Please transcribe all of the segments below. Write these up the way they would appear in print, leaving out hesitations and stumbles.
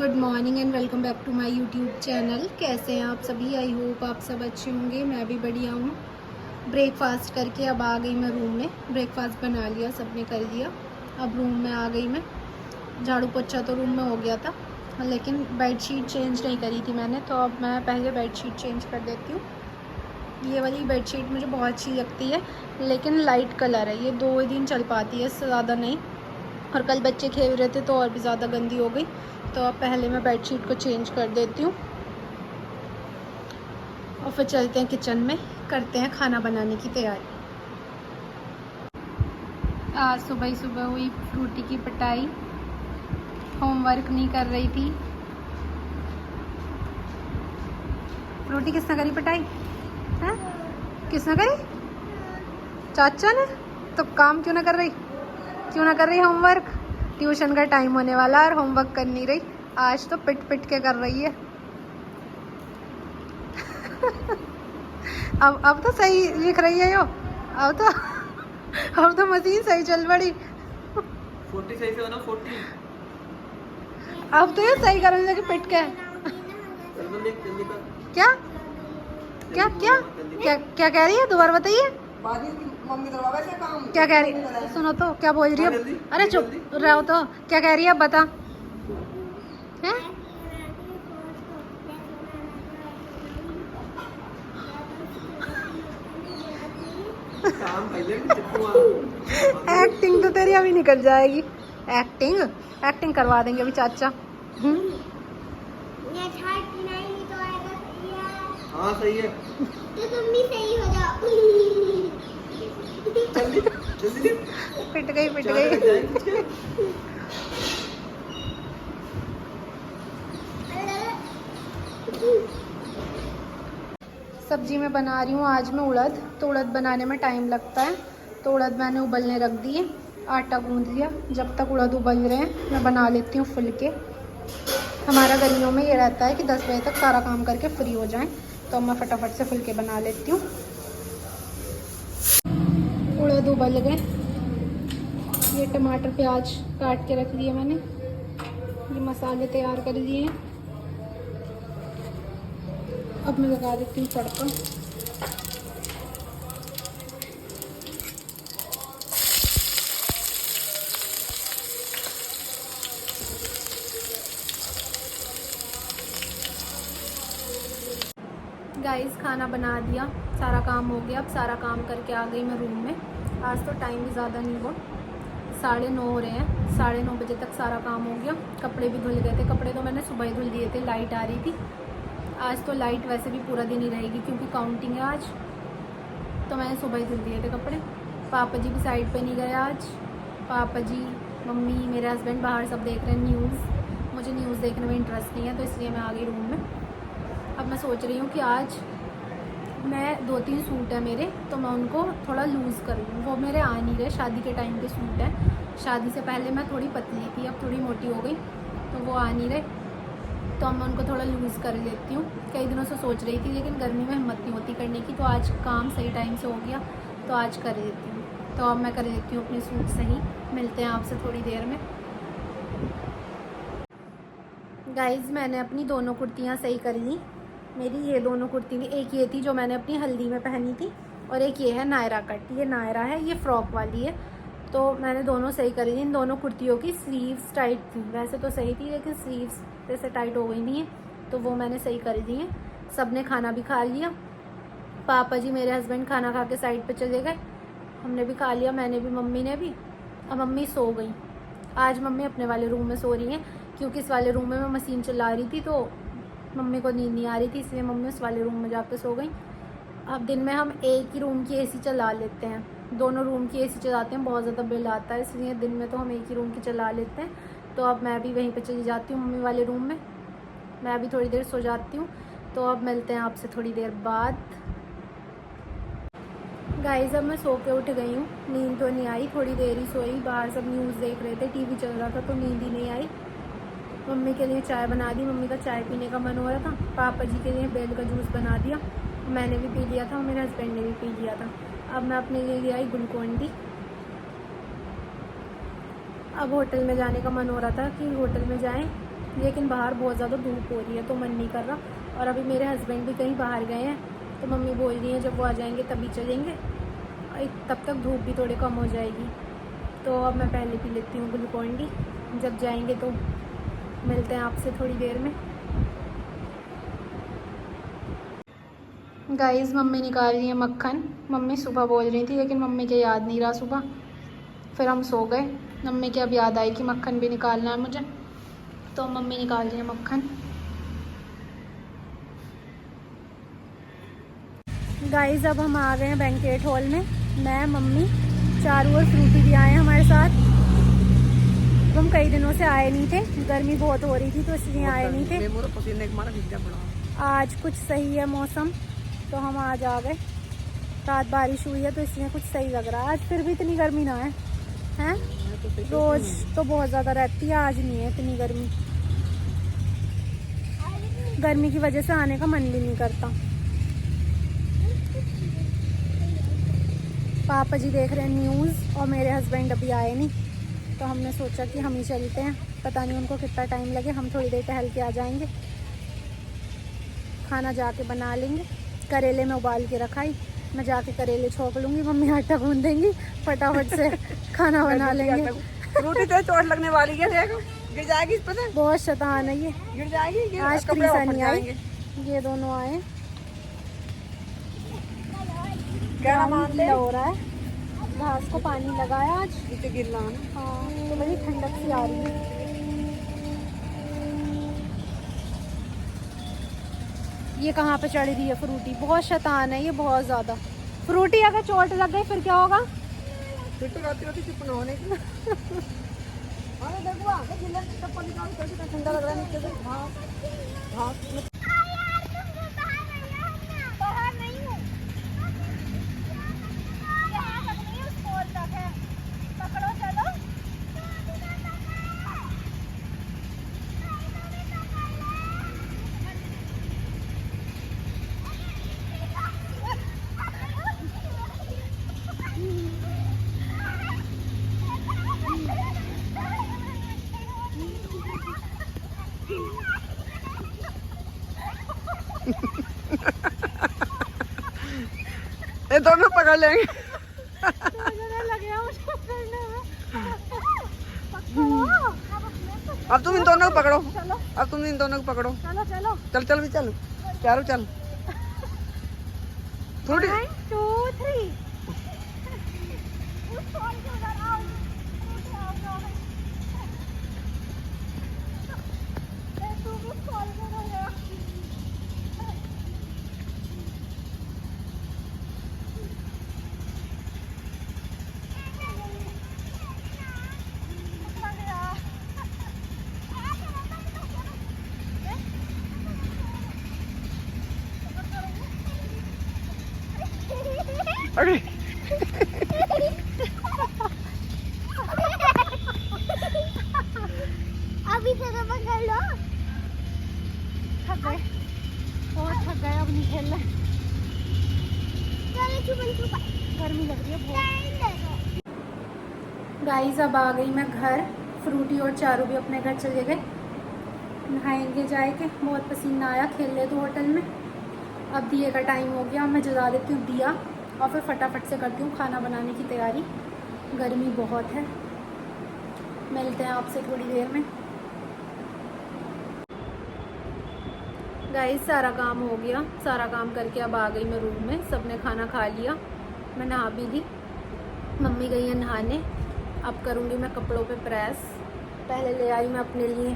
Good morning and welcome back to my YouTube channel. कैसे हैं आप सभी? आई होप आप सब अच्छे होंगे। मैं भी बढ़िया हूँ। ब्रेकफास्ट करके अब आ गई मैं रूम में। ब्रेकफास्ट बना लिया, सबने कर लिया। अब रूम में आ गई मैं। झाड़ू पोछा तो रूम में हो गया था, लेकिन बेडशीट चेंज नहीं करी थी मैंने, तो अब मैं पहले बेडशीट चेंज कर देती हूँ। ये वाली बेडशीट मुझे बहुत अच्छी लगती है, लेकिन लाइट कलर है। ये 2 दिन चल पाती है, इससे ज़्यादा नहीं। और कल बच्चे खेल रहे थे तो और भी ज़्यादा गंदी हो गई। तो अब पहले मैं बेडशीट को चेंज कर देती हूँ और फिर चलते हैं किचन में, करते हैं खाना बनाने की तैयारी। आज सुबह ही सुबह हुई फ्रूटी की पिटाई। होमवर्क नहीं कर रही थी। फ्रूटी किसने करी पिटाई? हैं? किसने करी? चाचा ने। तो काम क्यों ना कर रही? क्यों ना कर रही होमवर्क? ट्यूशन का टाइम होने वाला और होमवर्क कर नहीं रही। आज तो पिट पिट के कर रही है। अब तो सही लिख रही है यो। अब तो मशीन सही चल पड़ी। 40 सही से बना 40। अब तो ये सही करने लगी पिट के। जल्दी कर। क्या क्या क्या क्या क्या कह रही है? दोबारा बताइए। क्या कह रही है? सुनो तो क्या बोल रही है। अरे चुप रहो तो। क्या कह रही है? अब बता। हैं? एक्टिंग तो तेरी अभी निकल जाएगी। एक्टिंग करवा देंगे अभी चाचा। हाँ सही है। तो तुम भी सही हो जाओ। जल्दी पिट गई। सब्जी में बना रही हूँ आज मैं उड़द। तो उड़द बनाने में टाइम लगता है, तो उड़द मैंने उबलने रख दिए। आटा गूंद लिया। जब तक उड़द उबल रहे हैं मैं बना लेती हूँ फुलके। हमारा गर्मियों में ये रहता है कि 10 बजे तक सारा काम करके फ्री हो जाएं, तो मैं फटाफट से फुलके बना लेती हूँ। उड़द उबल गए। ये टमाटर प्याज काट के रख लिए मैंने। ये मसाले तैयार कर लिए हैं। अब मैं लगा देती हूँ तड़का। गाइस खाना बना दिया, सारा काम हो गया। अब सारा काम करके आ गई मैं रूम में। आज तो टाइम भी ज़्यादा नहीं हुआ, 9:30 हो रहे हैं। 9:30 बजे तक सारा काम हो गया। कपड़े भी धुल गए थे। कपड़े तो मैंने सुबह ही धुल दिए थे, लाइट आ रही थी। आज तो लाइट वैसे भी पूरा दिन ही रहेगी क्योंकि काउंटिंग है आज, तो मैंने सुबह ही धुल दिए थे कपड़े। पापा जी भी साइड पे नहीं गए आज। पापा जी, मम्मी, मेरे हस्बैंड बाहर सब देख रहे हैं न्यूज़। मुझे न्यूज़ देखने में इंटरेस्ट नहीं है, तो इसलिए मैं आ गई रूम में। अब मैं सोच रही हूँ कि आज मैं 2-3 सूट है मेरे, तो मैं उनको थोड़ा लूज़ कर लूँ। वो मेरे आ नहीं रहे, शादी के टाइम के सूट हैं। शादी से पहले मैं थोड़ी पतली थी, अब थोड़ी मोटी हो गई, तो वो आ नहीं रहे। तो अब मैं उनको थोड़ा लूज़ कर लेती हूँ। कई दिनों से सोच रही थी, लेकिन गर्मी में हिम्मत नहीं होती करने की। तो आज काम सही टाइम से हो गया, तो आज कर लेती हूँ। तो अब मैं कर लेती हूँ अपने सूट सही। मिलते हैं आपसे थोड़ी देर में। गाइज़ मैंने अपनी दोनों कुर्तियाँ सही कर ली। मेरी ये दोनों कुर्ती थी, एक ये थी जो मैंने अपनी हल्दी में पहनी थी, और एक ये है नायरा कट। ये नायरा है, ये फ्रॉक वाली है। तो मैंने दोनों सही करी थी। इन दोनों कुर्तियों की स्लीव्स टाइट थी, वैसे तो सही थी, लेकिन स्लीव्स जैसे टाइट हो गई थी, तो वो मैंने सही कर दी है। सब ने खाना भी खा लिया। पापा जी, मेरे हस्बैंड खाना खा के साइड पे चले गए। हमने भी खा लिया, मैंने भी, मम्मी ने भी। अब मम्मी सो गई। आज मम्मी अपने वाले रूम में सो रही हैं, क्योंकि इस वाले रूम में मैं मशीन चला रही थी, तो मम्मी को नींद नहीं आ रही थी, इसलिए मम्मी उस वाले रूम में जाकर सो गई। अब दिन में हम एक ही रूम की एसी चला लेते हैं, दोनों रूम की एसी चलाते हैं, बहुत ज़्यादा बिल आता है, इसलिए दिन में तो हम एक ही रूम की चला लेते हैं। तो अब मैं भी वहीं पे चली जाती हूँ, मम्मी वाले रूम में। मैं भी थोड़ी देर सो जाती हूँ। तो अब मिलते हैं आपसे थोड़ी देर बाद। गाइस अब मैं सो के उठ गई हूँ। नींद तो नहीं आई, थोड़ी देर ही सोई। बाहर सब न्यूज़ देख रहे थे, टीवी चल रहा था, तो नींद ही नहीं आई। मम्मी के लिए चाय बना दी, मम्मी का चाय पीने का मन हो रहा था। पापा जी के लिए बेल का जूस बना दिया, मैंने भी पी लिया था, मेरे हस्बैंड ने भी पी लिया था। अब मैं अपने लिए ले आई ग्लूकोन डी। अब होटल में जाने का मन हो रहा था कि होटल में जाएं, लेकिन बाहर बहुत ज़्यादा धूप हो रही है तो मन नहीं कर रहा। और अभी मेरे हस्बैंड भी कहीं बाहर गए हैं तो मम्मी बोल रही है जब वो आ जाएंगे तभी चलेंगे, तब तक धूप भी थोड़ी कम हो जाएगी। तो अब मैं पहले पी लेती हूँ ग्लूकॉन डी, जब जाएंगे तो मिलते हैं आपसे थोड़ी देर में। गाइस मम्मी निकाल रही है मक्खन। मम्मी सुबह बोल रही थी लेकिन मम्मी के याद नहीं रहा सुबह, फिर हम सो गए। मम्मी की अब याद आई कि मक्खन भी निकालना है मुझे, तो मम्मी निकाल रही है मक्खन। गाइस अब हम आ गए हैं बैंकेट हॉल में। मैं, मम्मी, चारू और फ्रूटी भी आए हैं हमारे साथ। हम कई दिनों से आए नहीं थे, गर्मी बहुत हो रही थी तो इसलिए आए नहीं थे। आज कुछ सही है मौसम तो हम आज आ गए। रात बारिश हुई है तो इसलिए कुछ सही लग रहा है। आज फिर भी इतनी गर्मी ना है, हैं? रोज तो बहुत ज़्यादा रहती है, आज नहीं है इतनी गर्मी। गर्मी की वजह से आने का मन भी नहीं करता। पापा जी देख रहे हैं न्यूज़ और मेरे हस्बैंड अभी आए नहीं, तो हमने सोचा कि हम ही चलते हैं। पता नहीं उनको कितना टाइम लगे, हम थोड़ी देर टहल के आ जाएंगे। खाना जाके बना लेंगे। करेले में उबाल के रखा ही, मैं जाके करेले छोक लूँगी, मम्मी आटा गूंद देंगी, फटाफट से खाना बना लेंगे। रोटी तो चोट लगने वाली है, देखो गिर जाएगी इस पर। बहुत शैतान है ये, गिर जाएगी। आज क्रीसा नहीं आई, ये दोनों आए। क्या मानते हो रहा है, घास को पानी लगाया आज, नीचे गिर रहा है। हाँ तो बड़ी ठंडक सी आ रही है। ये कहाँ पे चढ़ रही है फ्रूटी, बहुत शैतान है ये, बहुत ज़्यादा। फ्रूटी अगर चोट लग गई फिर क्या होगा? फिर तो रोती रोती चुप ना होने की। अरे देखो आगे गिल्ला चप्पल निकाल कर, ठंडा लग रहा है नीचे से। घास घास बाहर नहीं हूँ, यहाँ तक नहीं, उस पोल तक है। पकड़ो चलो। ये दोनों पकड़ लेंगे। अब तुम इन दोनों को पकड़ो, अब तुम इन दोनों को पकड़ो। चलो चलो चल चल भी चल, चारों चल। फ्रूटी 1 2 3। अरे अभी से तो पकड़ लो। थक गए, बहुत थक गए, अब नहीं खेल रहे। चलो छुपन छुपा, गर्मी लग रही है बहुत। टाइम देखो। गाइस अब आ गई मैं घर। फ्रूटी और चारू भी अपने घर चले गए, नहाएंगे जाके। बहुत पसीना आया, खेल रहे थे होटल में। अब दिए का टाइम हो गया, मैं जला देती हूँ दिया और फिर फटाफट से करती हूँ खाना बनाने की तैयारी। गर्मी बहुत है। मिलते हैं आपसे थोड़ी देर में। गाइस सारा काम हो गया, सारा काम करके अब आ गई मैं रूम में। सबने खाना खा लिया, मैं नहा भी ली। मम्मी गई है नहाने, अब करूँगी मैं कपड़ों पे प्रेस। पहले ले आई मैं अपने लिए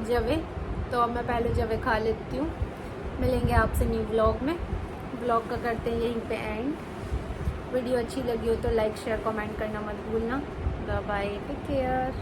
जवे, तो अब मैं पहले जवे खा लेती हूँ। मिलेंगे आपसे न्यू व्लॉग में। व्लॉग का करते हैं यहीं पे एंड। वीडियो अच्छी लगी हो तो लाइक शेयर कमेंट करना मत भूलना। Bye bye, take care.